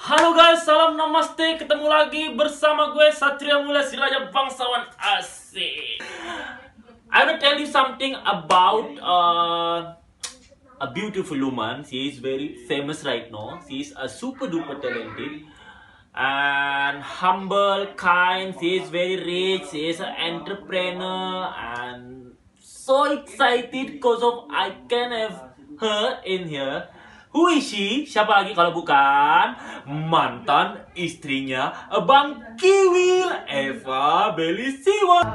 Halo guys, salam namaste. Ketemu lagi bersama gue Satria Mulia si Raja Bangsawan Asik. I wanna tell you something about a beautiful woman. She is very famous right now. She is a super duper talented and humble, kind. She is very rich. She is an entrepreneur and so excited because of I can have her in here. Who is she? Siapa lagi kalau bukan mantan istrinya Bang Kiwil, Eva Belisiwa.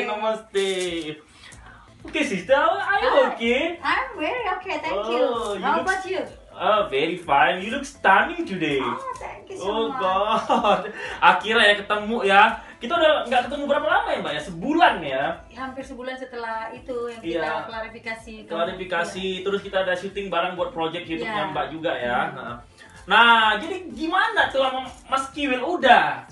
Namaste. Okay, sister, are you okay? I'm very okay, thank you. How about you? Very fine. You look stunning today. Oh, thank you so Oh much. God, akhirnya ya ketemu ya. Kita udah nggak ketemu berapa lama ya Mbak ya? Sebulan ya. Hampir sebulan setelah itu yang kita Iya. klarifikasi. Klarifikasi, terus kita ada syuting bareng buat project YouTube-nya Iya. Mbak juga ya. Nah, jadi gimana tuh sama Mas Kiwil udah?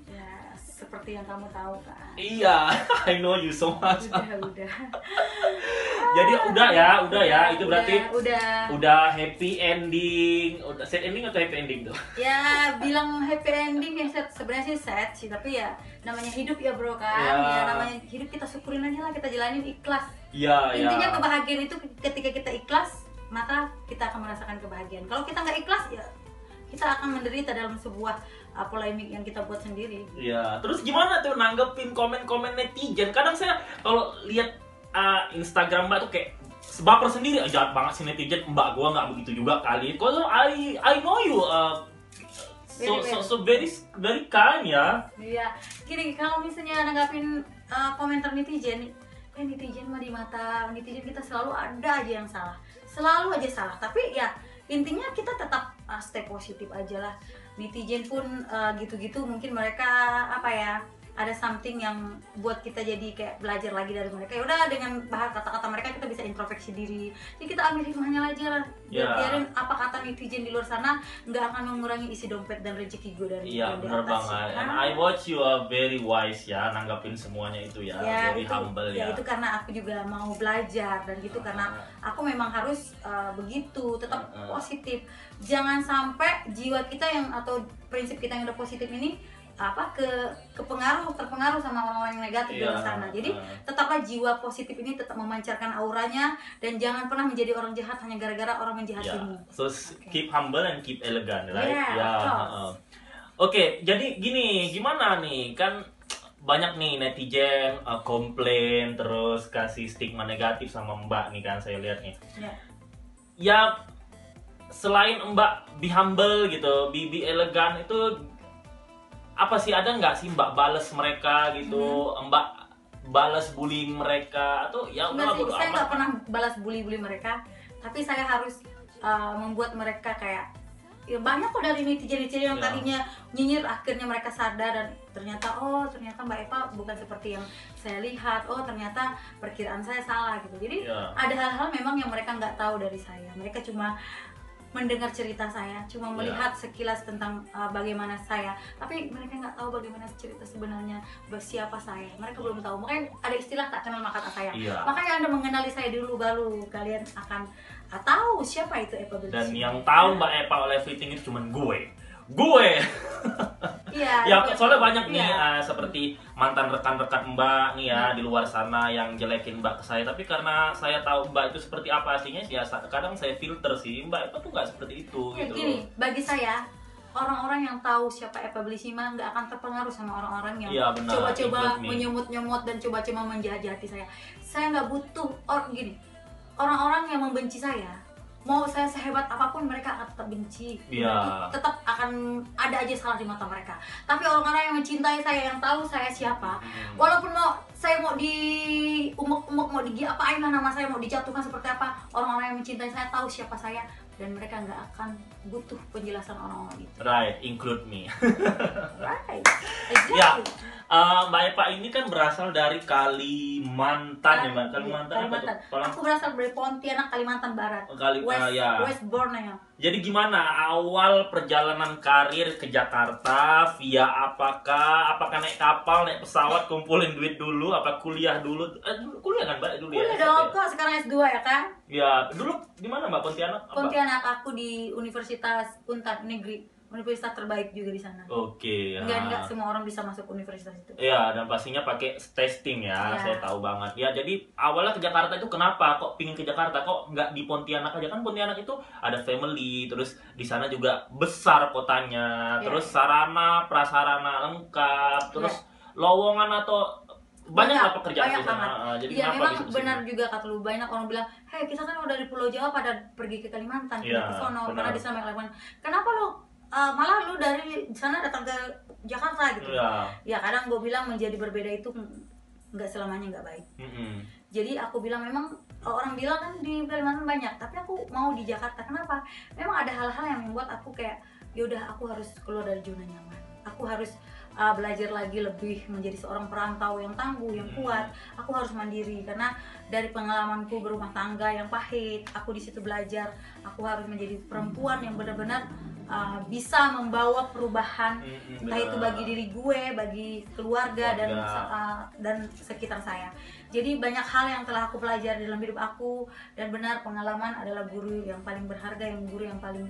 Ya, seperti yang kamu tahu kan. Iya, I know you so much. Udah. Jadi udah ya. Itu berarti Udah. happy ending. Udah sad ending atau happy ending tuh? Ya, bilang happy ending ya sebenarnya sih sad sih, tapi ya namanya hidup ya bro kan. Ya. Ya namanya hidup kita syukurin aja lah, kita jalanin ikhlas. Iya, Intinya kebahagiaan itu ketika kita ikhlas, maka kita akan merasakan kebahagiaan. Kalau kita nggak ikhlas ya kita akan menderita dalam sebuah polemik yang kita buat sendiri. Iya, terus gimana tuh nanggepin komen-komen netizen? Kadang saya kalau lihat Instagram Mbak tuh kayak baper sendiri, jahat banget sih netizen. Mbak gua nggak begitu juga kali. Kalau I know you so very kind ya. Iya, gini kalau misalnya nanggapin komentar netizen, netizen mah di mata netizen kita selalu ada aja yang salah, selalu aja salah. Tapi ya intinya kita tetap stay positif aja lah. Netizen pun gitu-gitu, mungkin mereka apa ya, ada something yang buat kita jadi kayak belajar lagi dari mereka. Ya udah, dengan bahas kata-kata mereka kita bisa introspeksi diri. Jadi kita ambil hikmahnya aja lah. Biarin apa kata netizen di luar sana nggak akan mengurangi isi dompet dan rezeki gue dari Iya, di benar atas, banget. kan? And I watch you are very wise ya, nanggapin semuanya itu ya, very humble ya. Itu karena aku juga mau belajar dan gitu, karena aku memang harus begitu, tetap positif. Jangan sampai jiwa kita yang atau prinsip kita yang udah positif ini terpengaruh sama orang-orang yang negatif di luar sana. Jadi tetaplah jiwa positif ini tetap memancarkan auranya, dan jangan pernah menjadi orang jahat hanya gara-gara orang menjahatimu. So keep humble and keep elegant, right? Yeah, Oke, jadi gimana nih, kan banyak nih netizen komplain terus kasih stigma negatif sama Mbak nih kan, saya lihat nih. Ya selain Mbak be humble gitu, be elegan, itu apa sih, ada nggak sih Mbak balas mereka gitu, Mbak balas bullying mereka atau ya udah bodo amat? Saya nggak pernah balas bully mereka, tapi saya harus membuat mereka kayak ya banyak kok dari netizen yang tadinya nyinyir, akhirnya mereka sadar dan ternyata Mbak Eva bukan seperti yang saya lihat, ternyata perkiraan saya salah gitu. Jadi ada hal-hal memang yang mereka nggak tahu dari saya. Mereka cuma mendengar cerita saya, cuma melihat sekilas tentang bagaimana saya, tapi mereka nggak tahu bagaimana cerita sebenarnya, siapa saya. Mereka belum tahu. Makanya ada istilah tak kenal maka tak sayang. Makanya Anda mengenali saya dulu, baru kalian akan tahu siapa itu Eva Belisiwa. Dan yang tahu Mbak Eva oleh everything itu cuma gue. Iya. Ya soalnya banyak nih seperti mantan rekan-rekan Mbak nih ya di luar sana yang jelekin Mbak ke saya, tapi karena saya tahu Mbak itu seperti apa aslinya, ya kadang saya filter sih, Mbak Eva tuh nggak seperti itu gitu. Gini, bagi saya orang-orang yang tahu siapa Eva Belisiwa nggak akan terpengaruh sama orang-orang yang coba-coba menyomot-nyomot dan coba-coba menjahati saya. Saya nggak butuh orang-orang yang membenci saya. Mau saya sehebat apapun, mereka akan tetap benci. Tetap akan ada aja salah di mata mereka. Tapi orang-orang yang mencintai saya, yang tahu saya siapa, walaupun saya mau di umek-umek, mau diapain lah nama saya, mau dijatuhkan seperti apa, orang-orang yang mencintai saya tahu siapa saya, dan mereka nggak akan butuh penjelasan orang-orang itu. Right, include me. Right, exactly. Mbak Eva ini kan berasal dari Kalimantan ya Mbak? Kalimantan. Aku berasal dari Pontianak, Kalimantan Barat. West Borneo. Jadi gimana awal perjalanan karir ke Jakarta? Via apakah? Apakah naik kapal, naik pesawat, kumpulin duit dulu? Apa kuliah dulu? Kuliah kan Mbak dulu ya? Kuliah SMP dong ya? kok, sekarang S2 ya kan? Ya, dulu di mana Mbak? Pontianak? Apa? Pontianak, aku di Universitas Unpad Negeri, universitas terbaik juga di sana. Oke. Enggak semua orang bisa masuk universitas itu. Iya, dan pastinya pakai testing ya, Iya. saya tahu banget. Ya, jadi awalnya ke Jakarta itu kenapa? Kok pingin ke Jakarta? Kok nggak di Pontianak aja? Kan Pontianak itu ada family, terus di sana juga besar kotanya, Iya. terus sarana, prasarana lengkap, terus lowongan atau banyak lah pekerjaan di banyak sana. banget. Jadi Iya kenapa memang bisa ke benar sini? juga kata lu, banyak orang bilang, hei kita kan udah dari Pulau Jawa pada pergi ke Kalimantan, Iya, ke sono, benar. karena di sana Kalimantan. Kenapa lu malah lu dari sana datang ke Jakarta gitu? Iya. Ya kadang gue bilang menjadi berbeda itu nggak selamanya nggak baik. Mm-mm. Jadi aku bilang memang orang bilang kan di Kalimantan banyak, tapi aku mau di Jakarta. Kenapa? Memang ada hal-hal yang membuat aku kayak yaudah aku harus keluar dari zona nyaman. Aku harus belajar lagi lebih menjadi seorang perantau yang tangguh, yang kuat. Aku harus mandiri karena dari pengalamanku berumah tangga yang pahit, aku di situ belajar. Aku harus menjadi perempuan yang benar-benar bisa membawa perubahan, entah itu bagi diri gue, bagi keluarga dan sekitar saya. Jadi banyak hal yang telah aku pelajari dalam hidup aku, dan benar pengalaman adalah guru yang paling berharga, yang guru yang paling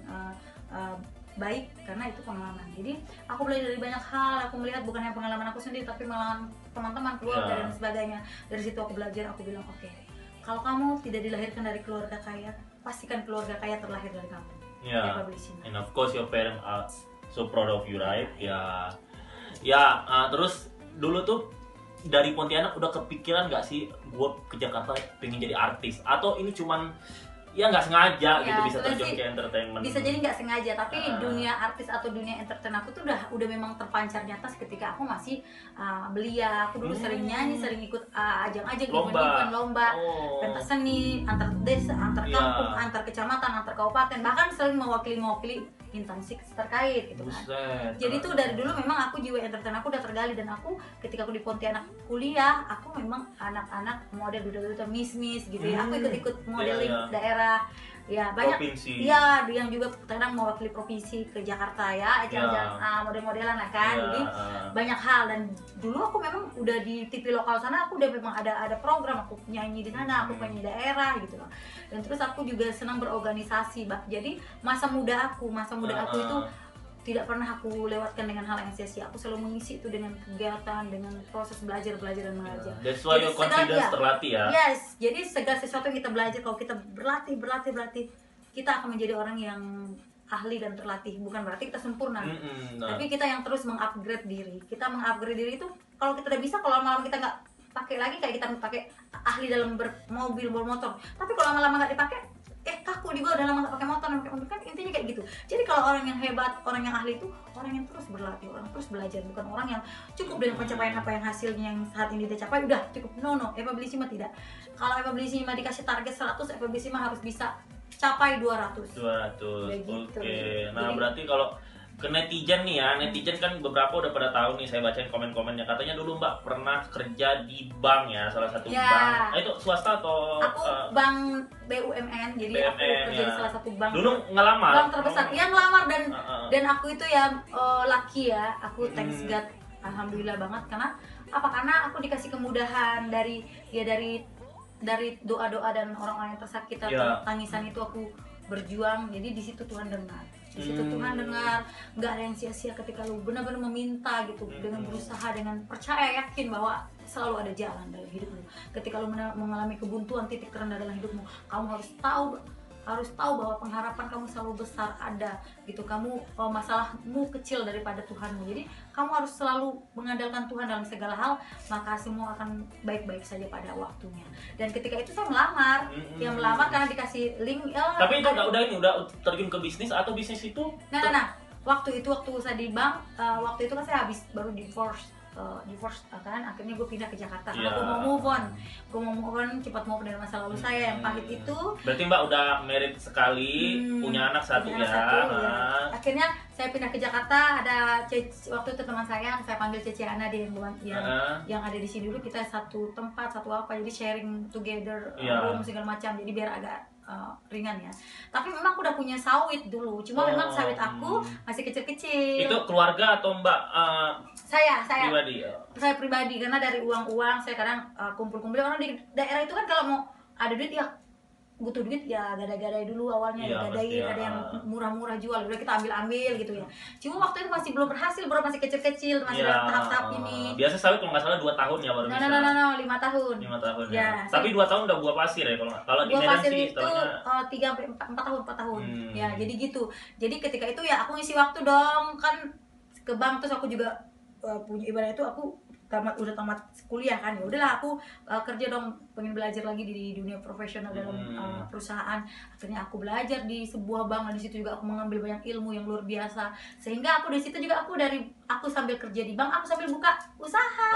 baik karena itu pengalaman. Jadi aku belajar dari banyak hal, aku melihat bukan hanya pengalaman aku sendiri tapi pengalaman teman-teman, keluarga dan sebagainya. Dari situ aku belajar, aku bilang oke, kalau kamu tidak dilahirkan dari keluarga kaya, pastikan keluarga kaya terlahir dari kamu. Yeah, Eva Belisima. and of course your parents are so proud of you, right? Ya, terus dulu tuh dari Pontianak udah kepikiran nggak sih, gue ke Jakarta pengen jadi artis? Atau ini cuman ya nggak sengaja Ya, gitu bisa sebenarnya terjun sih ke entertainment? bisa jadi nggak sengaja, tapi Ah. dunia artis atau dunia entertain aku tuh udah memang terpancar nyata ketika aku masih belia. Aku dulu sering nyanyi, sering ikut ajang-ajang, event-event, lomba, pentas seni antar desa, antar Iya. kampung, antar kecamatan, antar kabupaten, bahkan sering mewakili instansi terkait gitu kan. Buset. Jadi tuh dari dulu memang aku jiwa entertain aku udah tergali, dan aku ketika aku di Pontianak kuliah, aku memang anak-anak model duda-duda miss gitu ya. Aku ikut modeling Iya, iya. daerah, ya banyak. Provinsi. Iya, yang juga kadang mewakili provinsi ke Jakarta ya, ajang-ajang model-modelan lah kan. Iya, Jadi banyak hal, dan dulu aku memang udah di TV lokal sana, aku udah memang ada program, aku nyanyi di sana, aku penyanyi daerah gitu loh. Dan terus aku juga senang berorganisasi, jadi masa muda aku itu tidak pernah aku lewatkan dengan hal yang sia-sia. Aku selalu mengisi itu dengan kegiatan, dengan proses belajar dan mengajar. That's why your confidence terlatih ya. Yes, jadi segala sesuatu yang kita belajar, kalau kita berlatih, kita akan menjadi orang yang ahli dan terlatih. Bukan berarti kita sempurna, tapi kita yang terus mengupgrade diri. Kita mengupgrade diri itu kalau kita udah bisa, kalau lama-lama kita nggak pakai lagi, kayak kita pakai ahli dalam bermobil, bermotor. Tapi kalau lama-lama nggak dipakai, kaku di gua udah lama nggak pakai motor kan, intinya kayak gitu. Jadi kalau orang yang hebat, orang yang ahli itu orang yang terus berlatih, orang terus belajar, bukan orang yang cukup dengan pencapaian apa yang hasilnya yang saat ini dia capai udah cukup. No, Eva Belisima tidak. Kalau Eva Belisima dikasih target 100, Eva Belisima harus bisa capai 200. Oke. Nah, Jadi- berarti kalau ke netizen nih ya, netizen kan beberapa udah pada tahu nih, saya bacain komen-komennya. Katanya dulu Mbak pernah kerja di bank ya, salah satu Ya. bank. Itu swasta atau Aku bank BUMN, jadi aku BUMN, kerja di ya. salah satu bank. Dulu ngelamar? Bank terbesar. Yang ngelamar, dan aku itu ya lucky ya. Aku thanks God, alhamdulillah banget, karena aku dikasih kemudahan dari doa-doa dan orang-orang yang tersakit atau Ya. tangisan itu, aku berjuang. Jadi di situ Tuhan dengar. Di situ Tuhan dengar, nggak ada yang sia-sia ketika lu benar-benar meminta gitu, dengan berusaha, dengan percaya, yakin bahwa selalu ada jalan dalam hidupmu. Ketika lu mengalami kebuntuan, titik terendah dalam hidupmu, kamu harus tahu bahwa pengharapan kamu selalu besar ada gitu. Kamu masalahmu kecil daripada Tuhanmu. Jadi kamu harus selalu mengandalkan Tuhan dalam segala hal, maka semua akan baik-baik saja pada waktunya. Dan ketika itu saya melamar, karena dikasih link. Tapi itu udah terjun ke bisnis, atau bisnis itu? Nah, waktu saya di bank, waktu itu kan saya baru divorce kan, akhirnya gue pindah ke Jakarta karena gue mau move on, cepat move dari masa lalu saya yang pahit itu. Berarti Mbak udah married sekali, punya anak satu ya. Ya. Akhirnya saya pindah ke Jakarta, ada waktu itu teman saya panggil Cece Ana, dia yang ada di sini dulu, kita satu tempat, satu apa, jadi sharing together room segala macam, jadi biar agak ringan ya. Tapi memang aku udah punya sawit dulu, cuma memang sawit aku masih kecil-kecil. Itu keluarga atau Mbak Saya pribadi? saya pribadi, karena dari uang saya kadang kumpul-kumpul. Karena di daerah itu kan kalau mau ada duit ya butuh duit ya gadai-gadai dulu awalnya, Iya, gadai pasti, ada yang murah-murah jual, udah kita ambil gitu ya. Cuma waktu itu masih belum berhasil, bro, masih kecil-kecil, masih dalam tahap-tahap ini. Biasa sawit kalau nggak salah 2 tahun ya baru bisa. 5 tahun. 5 tahun ya. Ya, Tapi 2 tahun udah buah pasir ya kalau di buah Medan pasir sih itu tahunnya 3 sampai 4 tahun. Ya, jadi gitu. Jadi ketika itu ya aku ngisi waktu dong kan ke bank, terus aku juga punya ibarat itu aku udah tamat kuliah kan, ya udahlah aku kerja dong, pengen belajar lagi di dunia profesional dalam perusahaan. Akhirnya aku belajar di sebuah bank, dan di situ juga aku mengambil banyak ilmu yang luar biasa, sehingga aku di situ juga aku sambil kerja di bank, aku sambil buka usaha,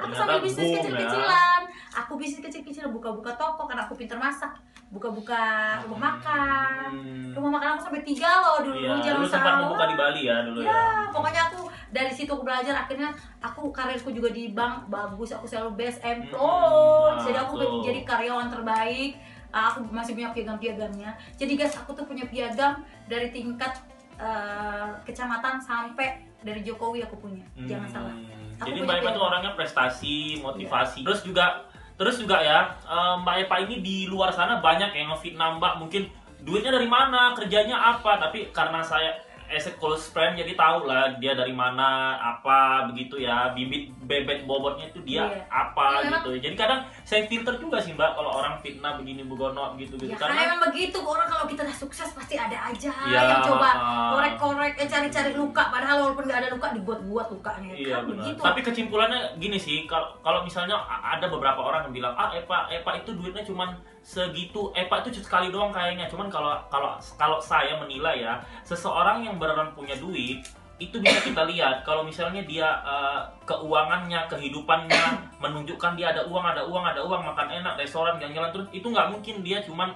aku sambil bisnis kecil-kecilan, aku bisnis kecil-kecilan, buka-buka toko karena aku pintar masak, buka-buka rumah makan aku sampai 3 loh dulu. Dulu sempat membuka di Bali ya dulu ya. Pokoknya aku dari situ aku belajar, akhirnya karirku juga di bank bagus, aku selalu best employed, jadi aku jadi karyawan terbaik. Aku masih punya piagam-piagamnya. Jadi guys, aku tuh punya piagam dari tingkat kecamatan sampai dari Jokowi aku punya. Jangan salah. Jadi Mbak Epa tuh orangnya prestasi, motivasi. Terus juga ya, Mbak Epa ini di luar sana banyak yang ngefitnah Mbak, mungkin duitnya dari mana, kerjanya apa, tapi karena saya as a close friend jadi tahu lah dia dari mana, apa begitu ya, bibit bebet bobotnya itu dia apa gitu. Jadi kadang saya filter juga sih Mbak kalau orang fitnah begini begono gitu ya, karena memang begitu orang, kalau kita udah sukses pasti ada aja yang coba korek-korek cari-cari luka, padahal walaupun nggak ada luka dibuat-buat lukanya. Iya, kan begitu. Tapi kesimpulannya gini sih, kalau misalnya ada beberapa orang yang bilang Epa itu duitnya cuman segitu, Epa itu sekali doang kayaknya. Cuman kalau saya menilai ya, seseorang yang beneran punya duit itu bisa kita lihat kalau misalnya dia keuangannya, kehidupannya menunjukkan dia ada uang, makan enak, restoran, jalan-jalan terus, itu nggak mungkin dia cuman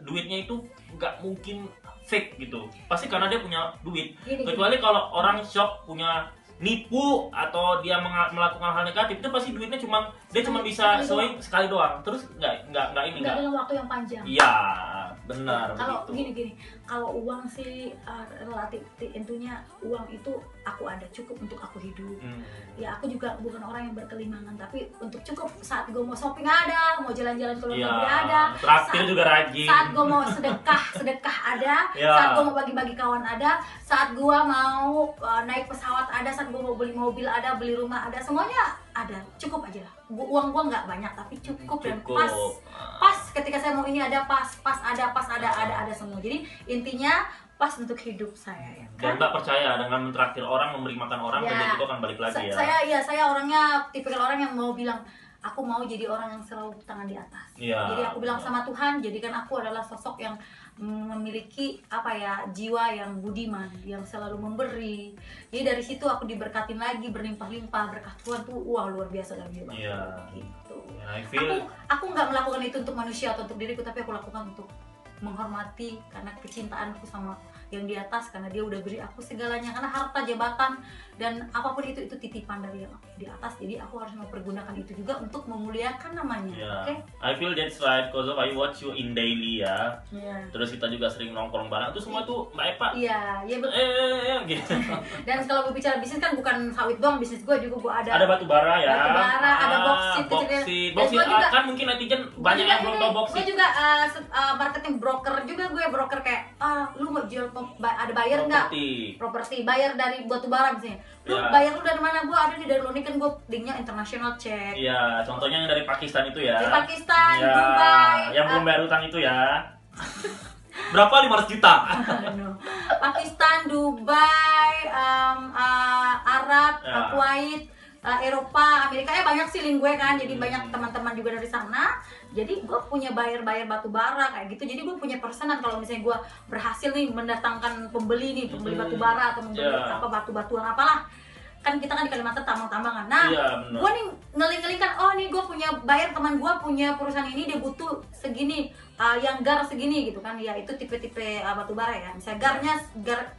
duitnya itu nggak mungkin fake gitu, pasti karena dia punya duit. Kecuali kalau orang shock punya nipu atau dia melakukan hal negatif, itu pasti duitnya cuma bisa swing sekali doang, terus nggak dalam waktu yang panjang. Iya, benar. Kalau gini, kalau uang sih relatif, tentunya uang itu aku ada cukup untuk aku hidup. Ya aku juga bukan orang yang berkelimangan, tapi untuk cukup saat gue mau shopping ada, mau jalan-jalan ke luar negeri ada, traktir juga rajin. Saat gue mau sedekah ada, saat gue mau bagi-bagi kawan ada, saat gue mau naik pesawat ada, saat gue mau beli mobil ada, beli rumah ada, semuanya ada, cukup aja lah. Uang gua nggak banyak tapi cukup dan pas ketika saya mau ini ada, pas ada semua. Jadi intinya pas untuk hidup saya ya kan? Dan Mbak percaya dengan mentraktir orang, memberi makan orang, rezeki itu akan balik lagi ya? Saya orangnya tipikal orang yang mau bilang aku mau jadi orang yang selalu tangan di atas. Jadi aku bilang sama Tuhan, jadikan aku adalah sosok yang memiliki jiwa yang budiman, yang selalu memberi. Jadi dari situ aku diberkatin lagi, berlimpah-limpah, berkah Tuhan tuh luar biasa dalam hidup aku. Gitu. Aku nggak melakukan itu untuk manusia atau untuk diriku, tapi aku lakukan untuk menghormati karena kecintaanku sama yang di atas, karena dia udah beri aku segalanya, karena harta, jabatan dan apapun itu titipan dari yang di atas. Jadi aku harus mempergunakan itu juga untuk memuliakan namanya. Okay? I feel that's right, cause of I watch you in daily ya. Terus kita juga sering nongkrong bareng, itu semua tuh Mbak Epa. Iya betul. Gitu. Dan kalau berbicara bisnis kan bukan sawit doang, bisnis gue juga ada batu bara ya. Ada boksit kan mungkin netizen banyak yang belum tahu boksit. Gue juga marketing broker juga, gue broker kayak lu mau jual ada bayar nggak properti, bayar dari batu bara misalnya, lu bayar lu dari mana, gue ada nih dari Loni, kan gue linknya international check. Iya, contohnya yang dari Pakistan itu ya, dari Pakistan, Dubai, yang belum bayar utang itu ya. Berapa? 500 juta. Pakistan, Dubai, Arab, Kuwait, Eropa, Amerika, banyak sih link gue kan, jadi banyak teman-teman juga dari sana. Jadi gue punya bayar batu bara kayak gitu. Jadi gue punya persenan kalau misalnya gue berhasil nih mendatangkan pembeli batu bara atau membeli batu-batuan apalah. Kan kita kan di Kalimantan tambang-tambangan. Nah, gue nih ngeling-ngelingkan, nih gue punya bayar, teman gue punya perusahaan ini, dia butuh segini, yang gar segini gitu kan. Ya itu tipe-tipe batu bara ya. Misalnya gar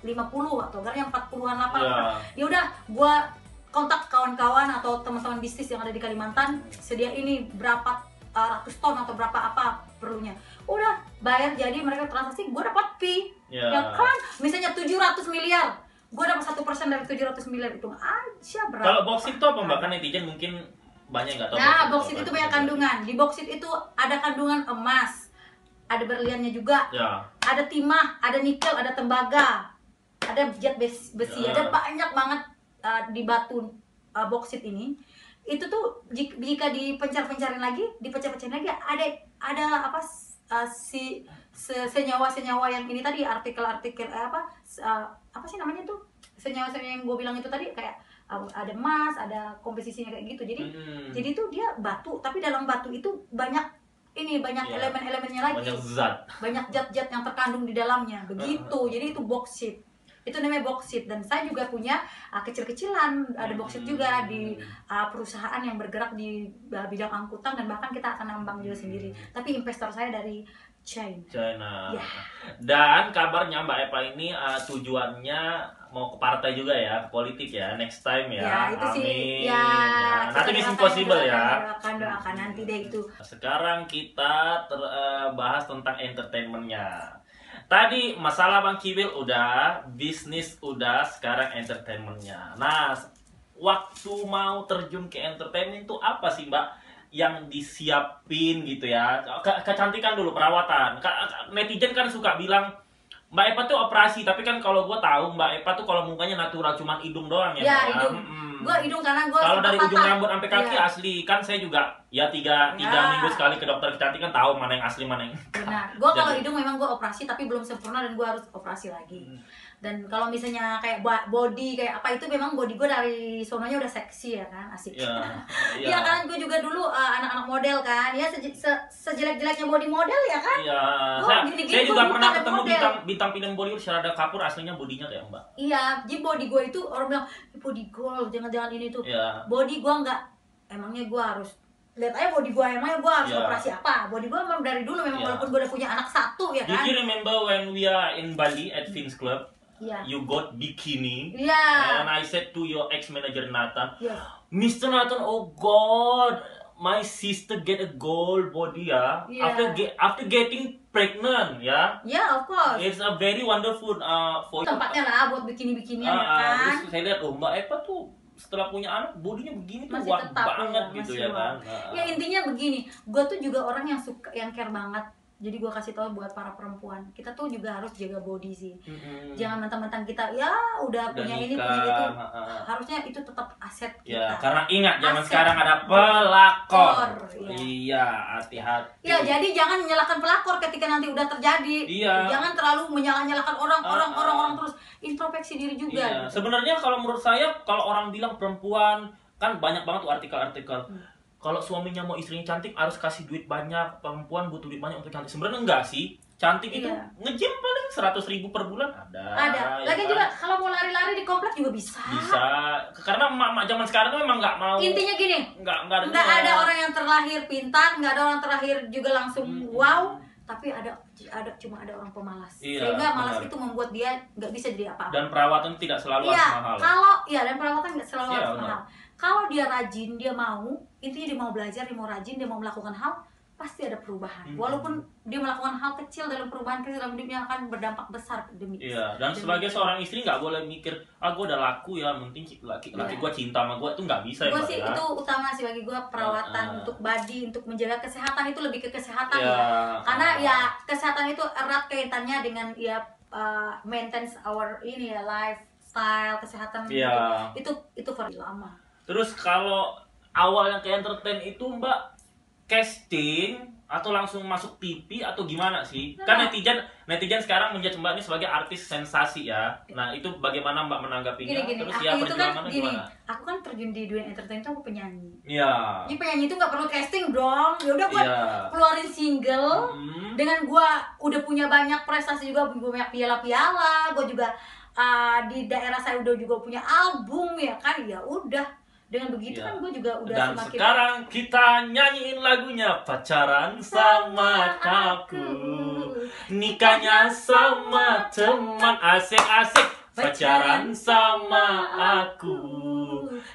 50 atau garnya 40-an 8. Ya udah, gue kontak kawan-kawan atau teman-teman bisnis yang ada di Kalimantan, sedia ini berapa ratus ton atau berapa apa perlunya. Udah bayar jadi mereka transaksi, gue dapat fee. Ya. Ya kan, misalnya 700 miliar, gue dapat 1% dari 700 miliar, itu aja berapa. Kalau boksit itu apa mbak? Kan netizen mungkin banyak nggak tahu. Nah, boksit itu banyak kandungan. Di boksit itu ada kandungan emas, ada berliannya juga, Ya. ada timah, ada nikel, ada tembaga, ada zat besi, Ya. ada banyak banget di batu boksit ini. Itu tuh jika dipencar-pencarin lagi, dipecah-pecahin lagi, ada apa senyawa-senyawa yang ini tadi, artikel-artikel apa sih namanya tuh, senyawa-senyawa yang gue bilang itu tadi, kayak ada emas, ada komposisinya kayak gitu. Jadi tuh dia batu, tapi dalam batu itu banyak elemen-elemennya lagi, banyak zat-zat yang terkandung di dalamnya begitu. Jadi itu boksit, itu namanya boksit. Dan saya juga punya kecil-kecilan, ada boksit juga di perusahaan yang bergerak di bidang angkutan, dan bahkan kita akan nambang juga sendiri, tapi investor saya dari China. Ya. Dan kabarnya Mbak Eva ini tujuannya mau ke partai juga ya, ke politik ya, next time ya. Ya itu Amin. sih. Ya, Nanti Mission Possible ya. Doakan nanti deh itu. Sekarang kita bahas tentang entertainmentnya. Tadi masalah Bang Kiwil udah, bisnis udah, sekarang entertainmentnya. Nah, waktu mau terjun ke entertainment itu apa sih Mbak yang disiapin gitu ya? Kecantikan dulu, perawatan. Netizen kan suka bilang Mbak Eva tuh operasi, tapi kan kalau gue tahu Mbak Eva tuh kalau mukanya natural, cuman hidung doang ya. Ya, hidung. Gue hidung karena gue kalau dari ujung rambut sampai kaki ya. Asli, kan saya juga ya tiga minggu sekali ke dokter kecantikan, tahu mana yang asli mana yang benar. Gue kalau hidung memang gue operasi, tapi belum sempurna dan gue harus operasi lagi. Dan kalau misalnya kayak body kayak apa, itu memang body gue dari sononya udah seksi ya kan, asik. Iya kan, gue juga dulu anak-anak model kan, ya sejelek-jeleknya body model ya kan. Iya. Saya juga pernah ketemu bintang film Bollywood, Sharada Kapoor, aslinya bodinya kayak Mbak. Iya, jadi body gue itu orang bilang body goal, jangan-jangan ini tuh. Iya. Body gue enggak, emangnya gue harus lihat aja body gue, emangnya gue harus operasi apa? Body gue memang dari dulu memang, walaupun gue udah punya anak satu ya kan. Did you remember when we are in Bali at Vince Club? You got bikini, and I said to your ex-manager Nathan, Mr. Nathan, oh God, my sister get a gold body after getting pregnant ya. Yeah, of course. It's a very wonderful for tempatnya lah buat bikini-bikinian ya kan. Terus saya lihat Mbak Eva tuh setelah punya anak bodinya begini tuh wah banget gitu ya kan. Ya intinya begini, gue tuh juga orang yang suka, yang care banget. Jadi gue kasih tahu buat para perempuan, kita tuh juga harus jaga body sih. Jangan mentang-mentang kita ya udah punya ini punya itu, harusnya itu tetap aset kita. Ya, karena ingat zaman sekarang ada pelakor. Iya, hati-hati. Ya, jadi jangan menyalahkan pelakor ketika nanti udah terjadi. Iya. Jangan terlalu menyalahkan orang terus, introspeksi diri juga. Iya. Gitu. Sebenarnya kalau menurut saya, kalau orang bilang perempuan, kan banyak banget tuh artikel-artikel. Kalau suaminya mau istrinya cantik harus kasih duit banyak, perempuan butuh duit banyak untuk cantik. Sebenarnya enggak sih. Cantik itu nge-gym paling 100.000 per bulan ada. Lagi ya juga kalau mau lari-lari di komplek juga bisa. Karena emak-emak zaman sekarang tuh memang nggak mau. Intinya gini, nggak ada orang yang terlahir pintar, nggak ada orang terlahir juga langsung wow. Tapi cuma ada orang pemalas. Sehingga malas itu membuat dia nggak bisa jadi apa-apa. Dan perawatan tidak selalu harus mahal. Dan perawatan nggak selalu harus mahal. Kalau dia rajin, dia mau, intinya dia mau belajar, dia mau rajin, dia mau melakukan hal, pasti ada perubahan. Walaupun dia melakukan hal kecil, dalam perubahan kecil dalam hidupnya akan berdampak besar demi. Iya, dan sebagai seorang istri nggak boleh mikir, gue udah laku ya, penting laki gue cinta sama gue, itu nggak bisa ya. Gue sih itu utama sih bagi gue, perawatan untuk body, untuk menjaga kesehatan itu lebih ke kesehatan ya. Karena ya kesehatan itu erat kaitannya dengan maintain our lifestyle, kesehatan itu lama. Terus kalau awal yang ke entertain itu Mbak casting atau langsung masuk TV atau gimana sih? Kan netizen sekarang menjudge Mbak ini sebagai artis sensasi ya. Nah itu bagaimana Mbak menanggapinya? Gini, terus ya perjuangannya gimana? Aku kan terjun di dunia entertain itu aku penyanyi. Iya. Jadi penyanyi itu nggak perlu casting dong. Ya udah gue keluarin single dengan gue udah punya banyak prestasi juga, gue banyak piala-piala. Gue juga di daerah saya udah juga punya album ya kan. Ya udah. Dengan begitu kan gue juga udah dan semakin. Sekarang kita nyanyiin lagunya Pacaran Sama Aku, nikahnya sama teman, asik-asik. Pacaran sama aku,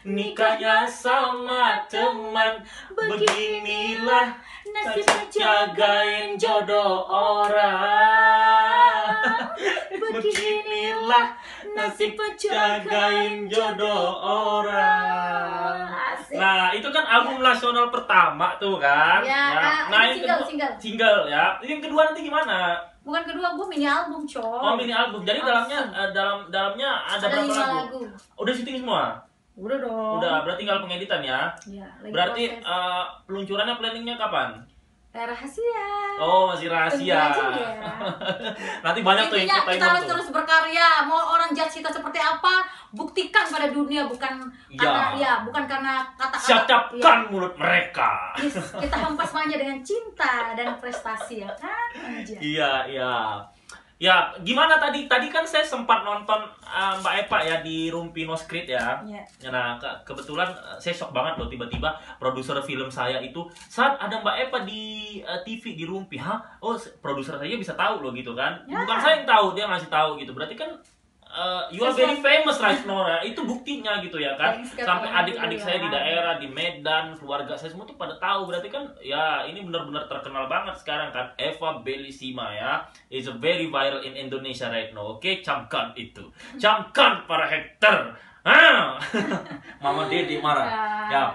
nikahnya sama teman, beginilah nasib jagain jodoh orang. Beginilah nasib jagain jodoh orang. Asik. Nah, itu kan album nasional pertama tuh kan. Ya, nah, ini yang single. ya. Yang kedua nanti gimana? Bukan kedua, gue mini album, coy. Oh, mini album. Jadi dalamnya dalamnya ada berapa 5 lagu? lagu. Udah syuting semua? Udah dong. Udah, berarti tinggal pengeditan ya. Ya, lagi Berarti proses. peluncurannya planningnya kapan? Rahasia. Oh, masih rahasia. Tunggu aja ya. Nanti banyak tuh yang Intinya ceritain kita harus tuh. terus berkarya. Mau orang judge kita seperti apa, buktikan pada dunia, bukan karena bukan karena kata-kata. Siapkan mulut mereka. Yes, kita hempas manja dengan cinta dan prestasi, ya kan? Anjay. Iya. Ya, gimana tadi? Tadi kan saya sempat nonton Mbak Epa ya di Rumpi No Script ya. Iya. Nah, kebetulan saya shock banget loh tiba-tiba produser film saya itu saat ada Mbak Epa di TV di Rumpi. Hah? Oh, produser saya bisa tahu loh gitu kan. Ya. Bukan saya yang tahu, dia ngasih tahu gitu. Berarti kan you are very famous right now. Itu buktinya gitu ya kan. Thanks, Sampai Kak. adik-adik saya di daerah, di Medan, keluarga saya semua tuh pada tahu. Berarti kan ya ini benar-benar terkenal banget sekarang kan. Eva Bellissima ya is a very viral in Indonesia right now. Oke, camkan itu. Camkan para hater. Mama Dede marah. Ya.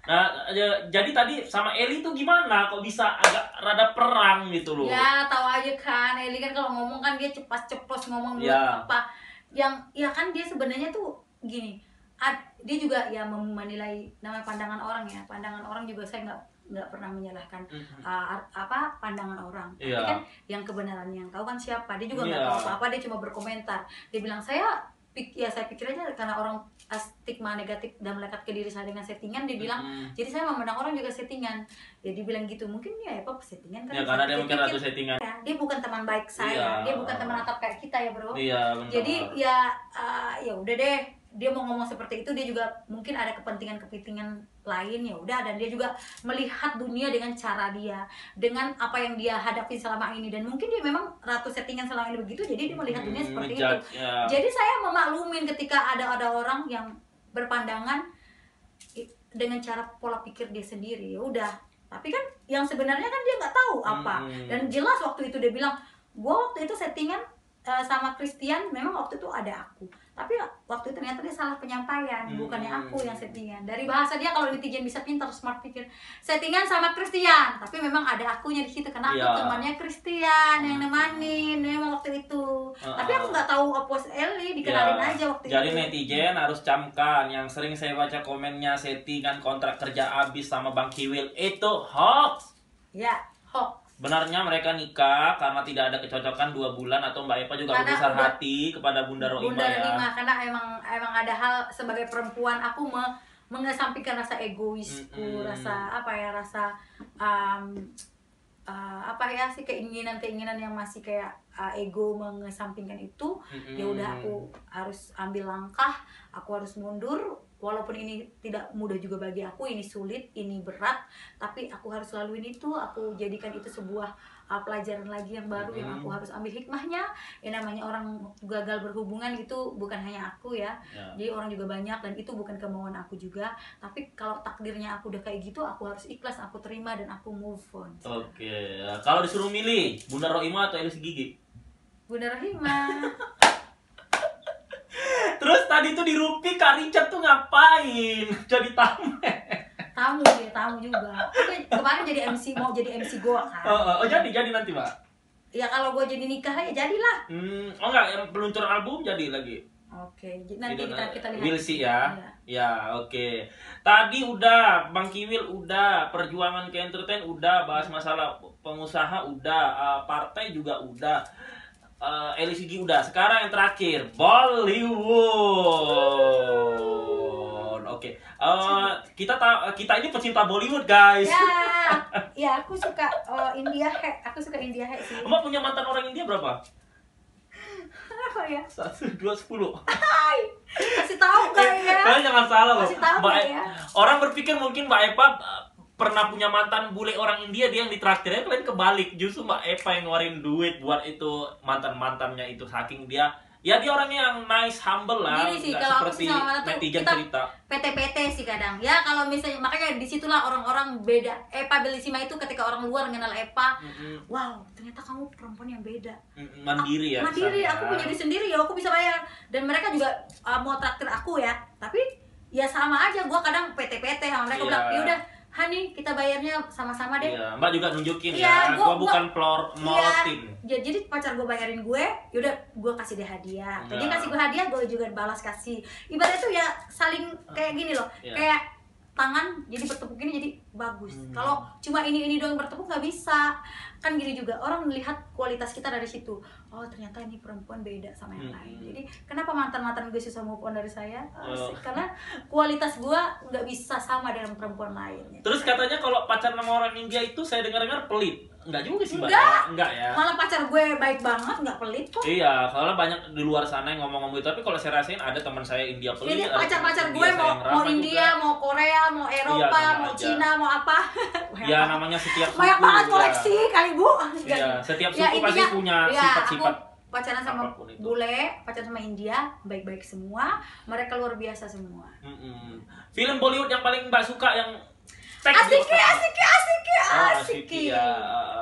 Nah, jadi tadi sama Eli tuh gimana? Kok bisa agak rada perang gitu loh? Ya, tahu aja kan. Eli kan kalau ngomong kan dia cepat-ceplos ngomong Ya. apa. Yang ya kan dia sebenarnya tuh gini. Dia juga ya menilai namanya pandangan orang ya. Pandangan orang juga saya nggak pernah menyalahkan apa pandangan orang. Tapi Iya. kan yang kebenarannya yang tahu kan siapa. Dia juga nggak Iya. tahu apa-apa, dia cuma berkomentar. Dia bilang saya pikir aja karena orang stigma negatif dan melekat ke diri saya dengan settingan, dia bilang jadi saya memandang orang juga settingan. Ya dia bilang gitu, mungkin ya apa settingan kan. Ya karena dia mungkin ratu settingan. Ya, dia bukan teman baik saya, Iya. dia bukan teman akrab kayak kita ya bro. Iya, benar. Jadi ya udah deh, dia mau ngomong seperti itu, dia juga mungkin ada kepentingan lain, ya udah. Dan dia juga melihat dunia dengan cara dia, dengan apa yang dia hadapi selama ini, dan mungkin dia memang ratu settingan selama ini begitu, jadi dia melihat dunia seperti itu. Ya. Jadi saya memaklumin ketika ada orang yang berpandangan dengan cara pola pikir dia sendiri, ya udah. Tapi kan yang sebenarnya kan dia nggak tahu apa. Dan jelas waktu itu dia bilang, gua waktu itu settingan sama Christian, memang waktu itu ada aku. Tapi waktu itu ternyata dia salah penyampaian, bukannya aku yang settingan. Dari bahasa dia, kalau netizen bisa pintar, smart pikir, settingan sama Christian, tapi memang ada akunya di situ karena aku temannya Christian yang nemanin memang waktu itu. Tapi aku nggak tahu opos Eli, dikenalin aja waktu Jadi itu. netizen harus camkan, yang sering saya baca komennya settingan kontrak kerja habis sama Bang Kiwil itu hoax. Ya, hoax. Benarnya mereka nikah karena tidak ada kecocokan 2 bulan, atau Mbak Epa juga Karena berbesar udah- hati kepada Bunda Roima Bunda ya. Roima, karena emang ada hal sebagai perempuan aku mengesampingkan rasa egoisku, rasa apa ya, rasa apa ya sih, keinginan yang masih kayak ego mengesampingkan itu. Ya udah, aku harus ambil langkah, aku harus mundur. Walaupun ini tidak mudah juga bagi aku, ini sulit, ini berat, tapi aku harus laluin itu. Aku jadikan itu sebuah pelajaran lagi yang baru yang aku harus ambil hikmahnya. Ya namanya orang gagal berhubungan itu bukan hanya aku ya. Jadi orang juga banyak, dan itu bukan kemauan aku juga. Tapi kalau takdirnya aku udah kayak gitu, aku harus ikhlas, aku terima, dan aku move on. Oke, kalau disuruh milih Bunda Roima atau Elis Gigi? Bunda Roima. Terus tadi tuh di Rumpi Kak Richard tuh ngapain? Jadi tamu. tamu juga. Tapi kemarin jadi MC, mau jadi MC gua kan. Oh, jadi nanti, Mbak. Ya kalau gua jadi nikah ya jadilah. Oh enggak, yang peluncuran album jadi lagi. Oke, nanti kita lihat. Will see ya. Ya, oke. Tadi udah Bang Kiwil udah, perjuangan ke entertain udah, bahas masalah pengusaha udah, partai juga udah. Elis Gigi udah. Sekarang yang terakhir, Bollywood. Oke. Kita ini pecinta Bollywood, guys. Ya aku suka India hack. Aku suka India hack sih. Mbak punya mantan orang India berapa? Apa ya? 1, 2, 10. Kasih tahu gak ya? Kalian jangan salah loh. Kasih tahu Mbak, gak ya? orang berpikir mungkin Mbak Epa pernah punya mantan bule orang India, dia yang ditraktirnya. Kalian kebalik, justru Mbak Epa yang ngeluarin duit buat itu mantannya itu, saking dia Ya dia orangnya yang nice, humble lah, Gini sih, nggak kalau aku seperti sih sama Mata tuh netizen kita cerita. PT-PT sih kadang. Ya kalau misalnya, makanya disitulah orang-orang beda. Epa Bellissima itu ketika orang luar mengenal Epa, wow, ternyata kamu perempuan yang beda. Mandiri ya. Mandiri, kesannya. aku punya diri sendiri ya, aku bisa bayar. Dan mereka juga mau traktir aku ya. Tapi ya sama aja, gua kadang PT-PT sama mereka Iya. bilang, yaudah Hani, kita bayarnya sama-sama deh. Iya, Mbak juga nunjukin Iya, ya, gua bukan morotin. Iya, jadi pacar gue bayarin gue, yaudah gue kasih dia hadiah. Dia kasih gue hadiah, gue juga balas kasih. Ibaratnya tuh ya saling kayak gini loh, Iya. kayak tangan jadi bertepuk gini jadi bagus. Kalau cuma ini doang bertepuk nggak bisa. Kan gini juga, orang melihat kualitas kita dari situ. Oh ternyata ini perempuan beda sama yang lain. Jadi kenapa mantan-mantan gue susah move on dari saya? Karena kualitas gue nggak bisa sama dengan perempuan lain. Terus katanya kalau pacaran sama orang India itu saya dengar-dengar pelit. Enggak juga sih, Mbak. Enggak ya. Malah pacar gue baik banget, nggak pelit kok. Iya, soalnya banyak di luar sana yang ngomong-ngomong itu. Tapi kalau saya rasain ada teman saya India pelit. Jadi ada pacar-pacar teman gue saya yang mau ramah India, juga. mau Korea, mau Eropa, sama mau aja. Cina, mau apa? Ya namanya setiap suku. Banyak banget ya. koleksi kali Bu. Iya, setiap suku Ya, pasti intinya, punya ya, sifat-sifat. aku pacaran sama apapun itu. bule, pacaran sama India, baik-baik semua. Mereka luar biasa semua. Film Bollywood yang paling Mbak suka yang Asiki. ya.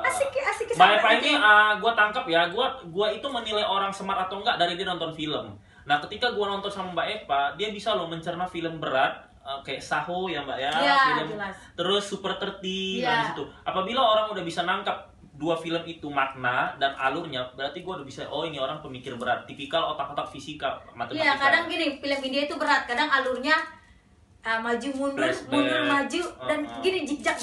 Asiki. Mbak Eva ini gue tangkap ya, gue itu menilai orang smart atau enggak dari dia nonton film. Nah ketika gue nonton sama Mbak Eva, dia bisa loh mencerna film berat kayak Saho ya Mbak ya, Ya, film jelas. terus Super 30 Ya. nah di situ. Apabila orang udah bisa nangkap dua film itu makna dan alurnya, berarti gue udah bisa, oh ini orang pemikir berat, tipikal otak-otak fisika, matematika. Iya, kadang gini, film India itu berat, kadang alurnya maju mundur, Flashback. mundur maju dan gini jikjak.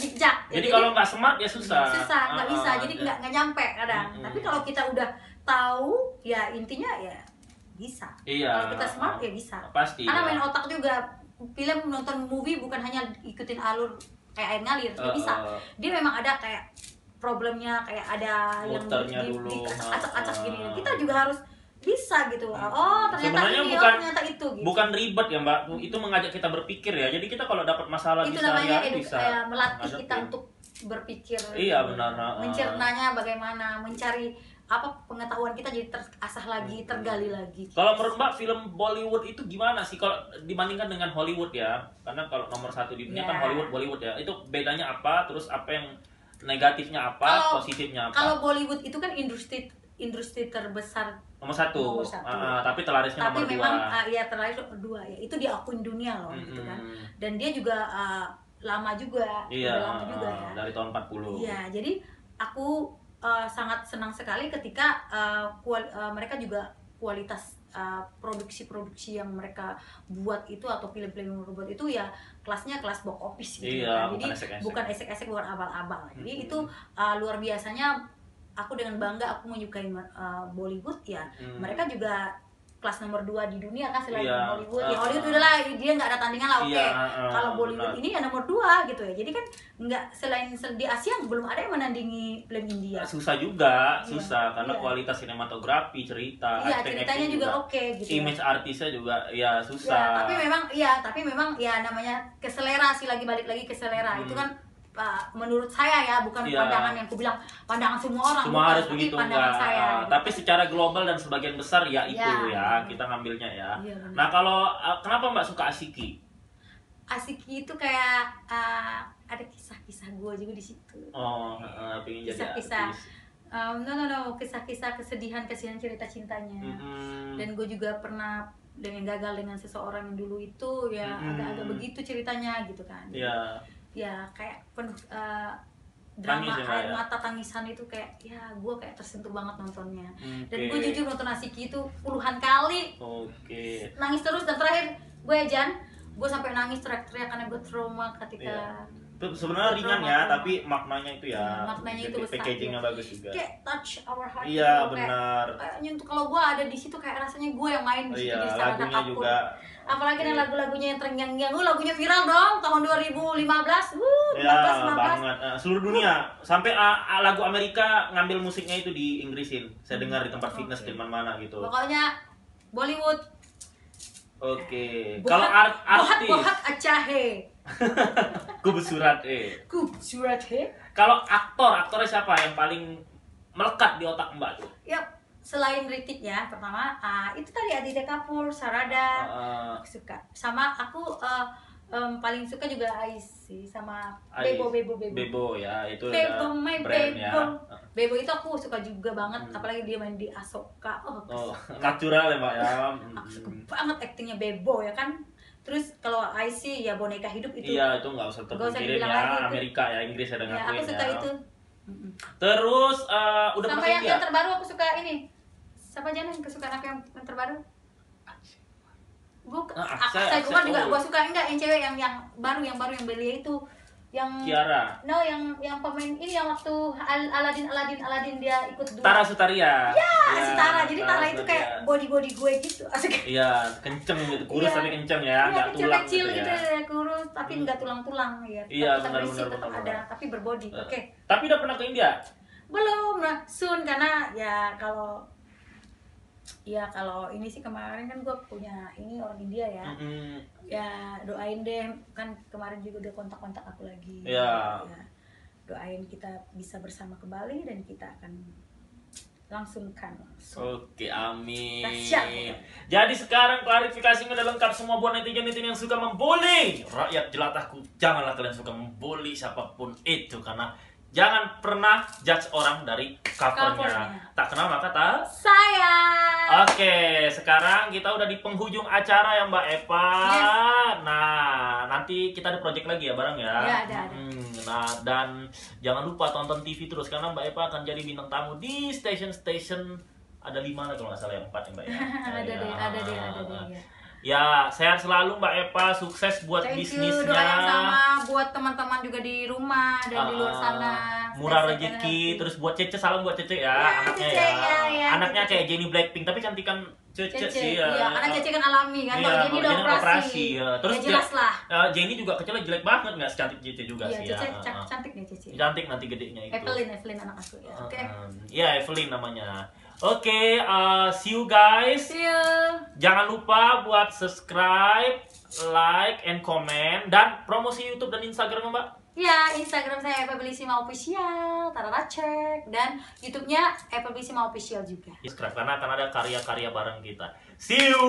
Jadi kalau nggak smart ya susah. Nggak bisa, jadi nggak nyampe kadang. Tapi kalau kita udah tahu, ya intinya ya bisa. Iya. Kalau kita smart ya bisa. Pasti. Karena ya. main otak juga. Film nonton movie bukan hanya ikutin alur kayak air ngalir, nggak bisa. Dia memang ada kayak problemnya, kayak ada Muternya yang dulu. acak-acak gini. Kita juga harus bisa gitu. Oh ternyata Sebenarnya ini, bukan, oh ternyata itu. Gitu. Bukan ribet ya Mbak, itu mengajak kita berpikir ya. Jadi kita kalau dapat masalah Itu di namanya sehari-hari bisa melatih kita hadapin. untuk berpikir. Iya, benar. Mencernanya bagaimana, mencari apa pengetahuan kita jadi terasah lagi, tergali lagi. Kalau menurut Mbak film Bollywood itu gimana sih kalau dibandingkan dengan Hollywood ya? Karena kalau nomor satu di dunia kan Bollywood ya. Itu bedanya apa? Terus apa yang negatifnya apa? Positifnya apa? Kalau Bollywood itu kan industri terbesar nomor satu. Nomor satu. Tapi terlarisnya tapi nomor memang dua. ya terlaris nomor dua ya. Itu diakuin dunia loh gitu kan. Dan dia juga lama juga, Iya, udah lama juga ya. dari tahun 40. Iya, jadi aku sangat senang sekali ketika mereka juga kualitas produksi-produksi yang mereka buat itu atau film-film yang mereka buat itu ya kelasnya kelas box office gitu Iya, kan. Jadi bukan esek-esek, bukan abal-abal. Jadi itu luar biasanya. Aku dengan bangga aku menyukai Bollywood ya. Mereka juga kelas nomor 2 di dunia kan selain Hollywood. Ya Hollywood udah lah, dia nggak ada tandingan lah, oke. Kalau Bollywood ini ya nomor 2 gitu ya. Jadi kan nggak selain di Asia belum ada yang menandingi film India. Susah juga, susah karena kualitas sinematografi, cerita, ceritanya juga oke gitu. Image artisnya juga ya susah. Tapi memang ya namanya keselera sih, balik lagi ke selera. Itu kan menurut saya ya, bukan pandangan yang aku bilang pandangan semua orang. Semua harus begitu pandangan saya. Tapi secara global dan sebagian besar ya itu ya kita ngambilnya ya. Nah kalau kenapa Mbak suka Asiki? Asiki itu kayak ada kisah-kisah gue juga di situ. Pengen jadi kisah-kisah. Kisah-kisah kesedihan cerita cintanya. Dan gue juga pernah gagal dengan seseorang yang dulu itu ya agak-agak begitu ceritanya gitu kan. Ya kayak penuh drama air mata tangisan itu kayak ya gue kayak tersentuh banget nontonnya. Dan gue jujur nonton Asiki itu puluhan kali. Nangis terus, dan terakhir gue sampai nangis teriak-teriak karena gue trauma ketika itu sebenarnya ringan ya, tapi maknanya itu ya, maknanya itu besar, packagingnya bagus juga. Kayak touch our heart. Iya benar. Kayak kalau gue ada di situ kayak rasanya gue yang main di situ. Iya, lagunya juga. Apalagi dengan lagunya yang terngiang-ngiang, lagunya viral dong tahun 2015, 14, 15. Banget. Seluruh dunia, sampai lagu Amerika ngambil musiknya itu di Inggrisin. Saya dengar di tempat fitness di mana-mana gitu. Pokoknya Bollywood. Kalau artis, bohat acahe. Kubsurat Kubsurat he. Kalau aktornya siapa yang paling melekat di otak Mbak tuh? Ya selain Ritik ya, pertama itu tadi Aditya Kapoor, Sarada, aku suka. Sama aku paling suka juga Ais sih, sama Bebo ya, itu Bebo, my brand Bebo. ya. Bebo itu aku suka juga banget, apalagi dia main di Ahsoka. Natural ya Mbak ya. Aku suka banget aktingnya Bebo ya kan. Terus kalau Ais sih ya boneka hidup itu. Iya, itu nggak usah terpikirin ya, Amerika ya, Inggris ada ngakuin ya. Aku suka itu. Terus udah sama pernah yang terbaru aku suka ini. Siapa aja nih kesukaan aku yang terbaru? Saya cuma juga gua suka enggak yang cewek yang baru yang Belia itu yang Kiara. No, yang pemain ini yang waktu Aladin dia ikut dua. Tara Sutaria. Ya, si Tara. Jadi Tara itu kayak body gue gitu. Asik. Iya, kenceng gitu, kurus tapi kenceng ya, enggak tulang kecil gitu gitu ya. Kurus tapi enggak tulang-tulang ya. Iya, benar. benar. Ada, tapi berbody. Oke. Tapi udah pernah ke India? Belum, nah soon karena ya kalau ini sih kemarin kan gue punya ini orang India ya. Ya doain deh, kan kemarin juga udah kontak aku lagi. Ya, doain kita bisa bersama kembali dan kita akan langsungkan. Oke, amin. Dahsyat. Jadi sekarang klarifikasinya udah lengkap semua buat netizen yang suka membuli rakyat jelatahku. Janganlah kalian suka membuli siapapun itu, karena jangan pernah judge orang dari covernya. Tak kenal maka tak sayang. Oke, sekarang kita udah di penghujung acara ya Mbak Eva. Yes. Nah, nanti kita ada project lagi ya bareng ya. Ya, ada. Nah, dan jangan lupa tonton TV terus karena Mbak Eva akan jadi bintang tamu di station-station, ada 5 lah kalau nggak salah, 4 ya Mbak ya. ada deh. Ya, sehat selalu Mbak Eva, sukses buat bisnisnya. Doa yang sama buat teman-teman juga di rumah dan di luar sana. Murah rezeki. Terus buat Cece, salam buat Cece ya, anaknya Cece, ya. Anaknya Cece. Kayak Jennie Blackpink tapi cantikan Cece sih ya. Iya, karena Cece kan alami kan. Kalau Jennie udah operasi. Ya. Terus ya, jelas lah. Jennie juga kecilnya jelek banget, nggak secantik Cece juga sih ya. Cece cantik nih Cece. Cantik nanti gedenya itu. Evelyn anak aku ya. Oke. Iya, Evelyn namanya. Oke, see you guys. See you. Jangan lupa buat subscribe, like, and comment. Dan promosi YouTube dan Instagram Mbak? Ya, Instagram saya Epabelissima Official, Tara cek. Dan YouTube-nya Epabelissima Official juga. Subscribe karena akan ada karya-karya bareng kita. See you.